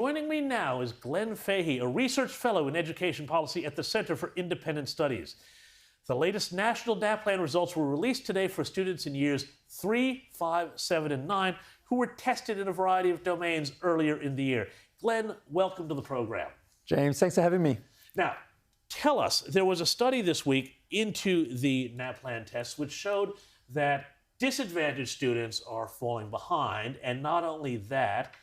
Joining me now is Glenn Fahey, a research fellow in education policy at the Center for Independent Studies. The latest national NAPLAN results were released today for students in years 3, 5, 7, and 9 who were tested in a variety of domains earlier in the year. Glenn, welcome to the program. James, thanks for having me. Now, tell us, there was a study this week into the NAPLAN tests which showed that disadvantaged students are falling behind, and not only that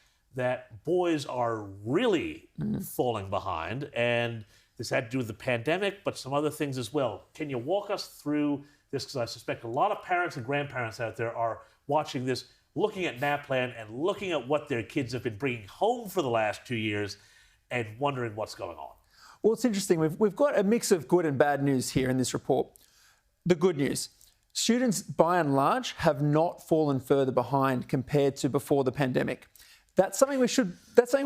boys are really falling behind, and this had to do with the pandemic, but some other things as well. Can you walk us through this? Because I suspect a lot of parents and grandparents out there are watching this, looking at NAPLAN and looking at what their kids have been bringing home for the last 2 years and wondering what's going on. Well, it's interesting. We've got a mix of good and bad news here in this report. The good news, students by and large have not fallen further behind compared to before the pandemic. That's something we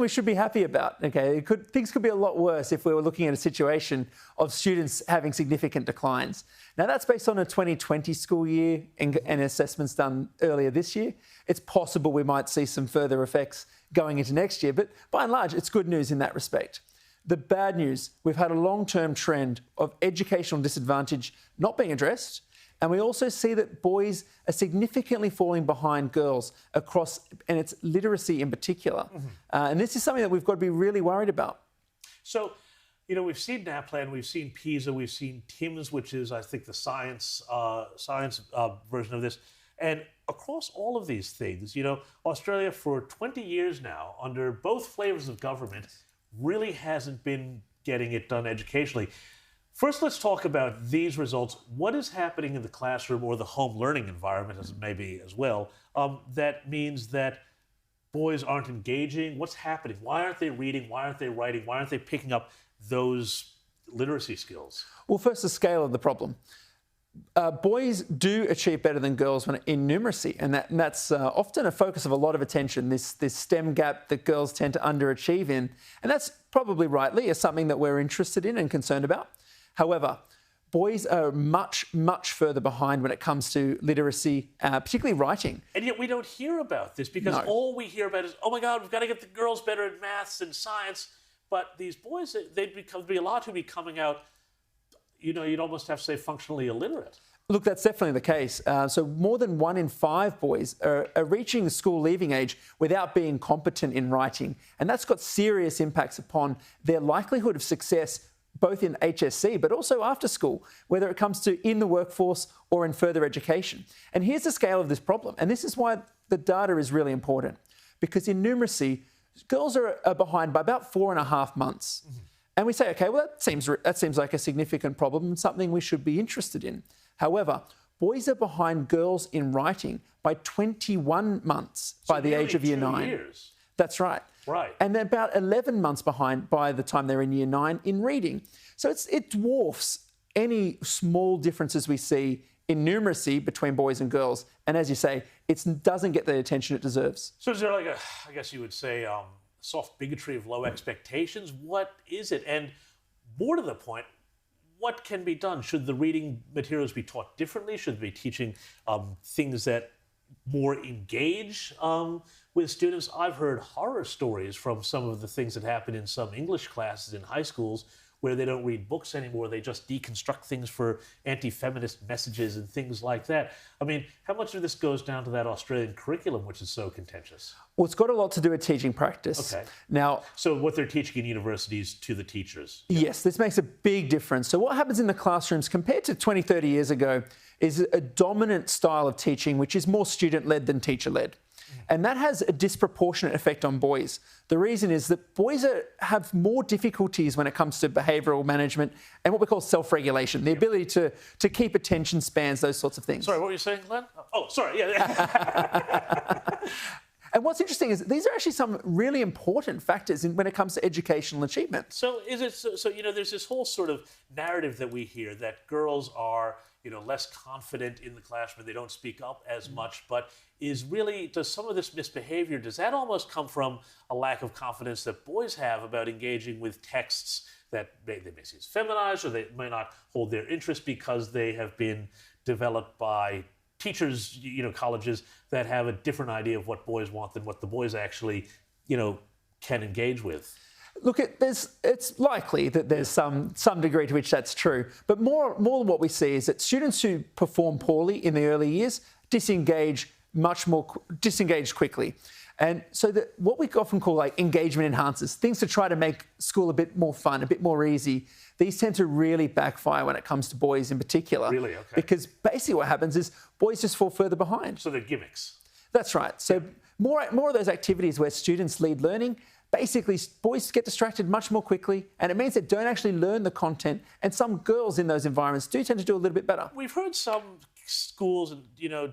should be happy about. Okay, things could be a lot worse if we were looking at a situation of students having significant declines. Now, that's based on a 2020 school year and assessments done earlier this year. It's possible we might see some further effects going into next year, but by and large, it's good news in that respect. The bad news, we've had a long-term trend of educational disadvantage not being addressed. And we also see that boys are significantly falling behind girls across, and it's literacy in particular. And this is something that we've got to be really worried about. So, you know, we've seen NAPLAN, we've seen PISA, we've seen TIMSS, which is, I think, the science version of this. And across all of these things, you know, Australia for 20 years now, under both flavors of government, really hasn't been getting it done educationally. First, let's talk about these results. What is happening in the classroom or the home learning environment, as it may be as well, that means that boys aren't engaging? What's happening? Why aren't they reading? Why aren't they writing? Why aren't they picking up those literacy skills? Well, first, the scale of the problem. Boys do achieve better than girls in numeracy, and that's often a focus of a lot of attention, this STEM gap that girls tend to underachieve in. And that's probably rightly is something that we're interested in and concerned about. However, boys are much, much further behind when it comes to literacy, particularly writing. And yet we don't hear about this because all we hear about is, oh my God, we've got to get the girls better at maths and science. But these boys, there'd be a lot who'd be coming out, you know, you'd almost have to say functionally illiterate. Look, that's definitely the case. So more than 1 in 5 boys are reaching school leaving age without being competent in writing. And that's got serious impacts upon their likelihood of success both in HSC, but also after school, whether it comes to in the workforce or in further education. And here's the scale of this problem. And this is why the data is really important. Because in numeracy, girls are behind by about 4.5 months. And we say, okay, well, that seems like a significant problem and something we should be interested in. However, boys are behind girls in writing by 21 months by the age of year 9. Years. That's right. Right. And they're about 11 months behind by the time they're in year 9 in reading. So it dwarfs any small differences we see in numeracy between boys and girls. And as you say, it doesn't get the attention it deserves. So is there like I guess you would say, soft bigotry of low expectations? What is it? And more to the point, what can be done? Should the reading materials be taught differently? Should they be teaching things that more engage with students? I've heard horror stories from some of the things that happen in some English classes in high schools where they don't read books anymore. They just deconstruct things for anti-feminist messages and things like that. I mean, how much of this goes down to that Australian curriculum, which is so contentious? Well, it's got a lot to do with teaching practice. Okay. Now, so what they're teaching in universities to the teachers? Yes, this makes a big difference. So what happens in the classrooms compared to 20, 30 years ago is a dominant style of teaching, which is more student-led than teacher-led. And that has a disproportionate effect on boys. The reason is that boys have more difficulties when it comes to behavioural management and what we call self-regulation, the ability to keep attention spans, those sorts of things. Sorry, what were you saying, Glenn? Oh, sorry, yeah. And what's interesting is these are actually some really important factors when it comes to educational achievement. So is it so you know, there's this whole sort of narrative that we hear that girls are, you know, less confident in the classroom, they don't speak up as much, but does some of this misbehavior, does that almost come from a lack of confidence that boys have about engaging with texts that they may see as feminized, or they may not hold their interest because they have been developed by teachers, you know, colleges that have a different idea of what boys want than what the boys actually, you know, can engage with. Look, it's likely that there's some degree to which that's true, but more what we see is that students who perform poorly in the early years disengage quickly. And so what we often call like engagement enhancers, things to try to make school a bit more fun, a bit more easy, these tend to really backfire when it comes to boys in particular. Really? Okay. Because basically what happens is boys just fall further behind. So they're gimmicks. That's right. So more of those activities where students lead learning, basically boys get distracted much more quickly, and it means they don't actually learn the content. And some girls in those environments do tend to do a little bit better. We've heard some schools,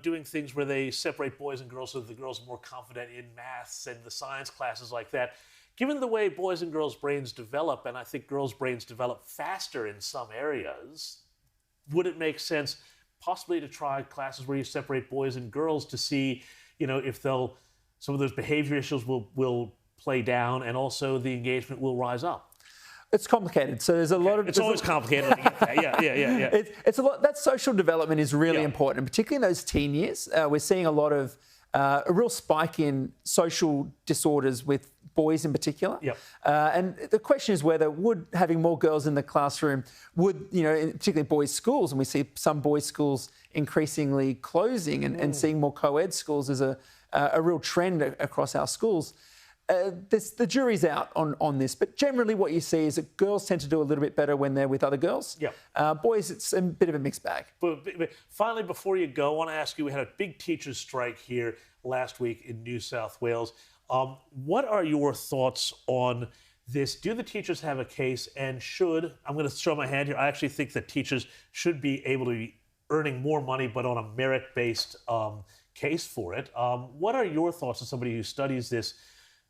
doing things where they separate boys and girls so that the girls are more confident in maths and the science classes like that. Given the way boys and girls' brains develop, and I think girls' brains develop faster in some areas, would it make sense possibly to try classes where you separate boys and girls to see, if some of those behavior issues will play down and also the engagement will rise up? It's complicated. So there's a lot of... It's always complicated. Yeah. It's a lot. That social development is really important, particularly in those teen years. We're seeing a lot of a real spike in social disorders with boys in particular. Yep. And the question is whether having more girls in the classroom particularly boys' schools, and we see some boys' schools increasingly closing and seeing more co-ed schools as a real trend across our schools. The jury's out on this, but generally what you see is that girls tend to do a little bit better when they're with other girls. Yeah. Boys, it's a bit of a mixed bag. But finally, before you go, I want to ask you, we had a big teachers' strike here last week in New South Wales. What are your thoughts on this? Do the teachers have a case, and I'm going to show my hand here, I actually think that teachers should be able to be earning more money, but on a merit-based case for it. What are your thoughts as somebody who studies this?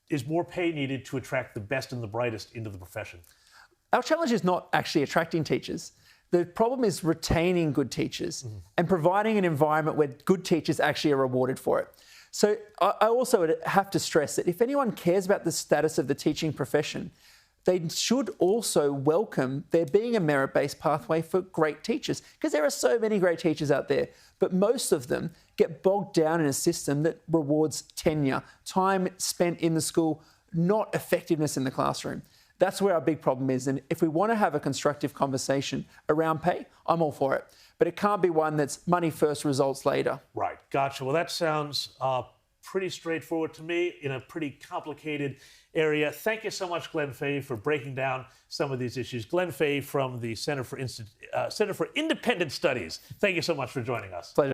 Is more pay needed to attract the best and the brightest into the profession? Our challenge is not actually attracting teachers. The problem is retaining good teachers and providing an environment where good teachers actually are rewarded for it. So I also have to stress that if anyone cares about the status of the teaching profession, they should also welcome there being a merit-based pathway for great teachers, because there are so many great teachers out there, but most of them get bogged down in a system that rewards tenure, time spent in the school, not effectiveness in the classroom. That's where our big problem is. And if we want to have a constructive conversation around pay, I'm all for it. But it can't be one that's money first, results later. Right. Gotcha. Well, that sounds pretty straightforward to me in a pretty complicated area. Thank you so much, Glenn Fahey, for breaking down some of these issues. Glenn Fahey from the Center for Independent Studies. Thank you so much for joining us. Pleasure.